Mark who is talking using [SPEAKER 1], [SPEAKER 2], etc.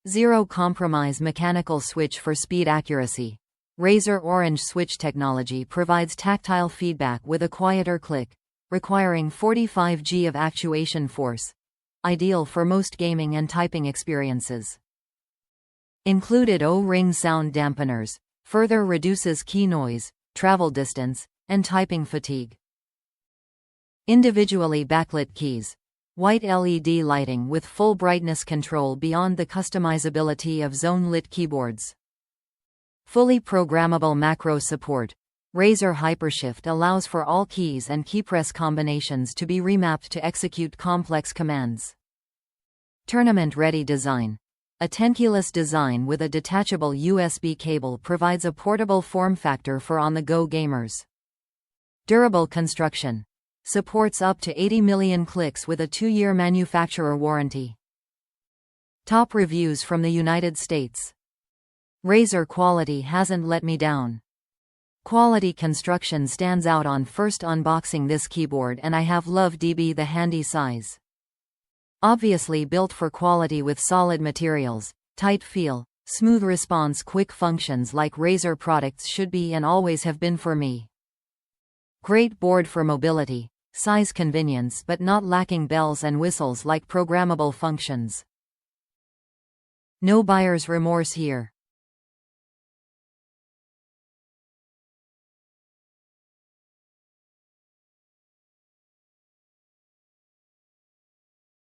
[SPEAKER 1] Zero compromise mechanical switch for speed accuracy. Razer Orange switch technology provides tactile feedback with a quieter click, requiring 45 G of actuation force. Ideal for most gaming and typing experiences. Included O-Ring Sound Dampeners. Further reduces key noise, travel distance, and typing fatigue. Individually backlit keys. White LED lighting with full brightness control beyond the customizability of zone-lit keyboards. Fully programmable macro support. Razer Hypershift allows for all keys and keypress combinations to be remapped to execute complex commands. Tournament-ready design. A Tenkeyless design with a detachable USB cable provides a portable form factor for on-the-go gamers. Durable construction. Supports up to 80 million clicks with a 2-year manufacturer warranty. Top reviews from the United States. Razer quality hasn't let me down. Quality construction stands out on first unboxing this keyboard, and I have loved the handy size. Obviously built for quality with solid materials, tight feel, smooth response, quick functions like Razer products should be and always have been for me. Great board for mobility, size convenience but not lacking bells and whistles like programmable functions. No buyer's remorse here.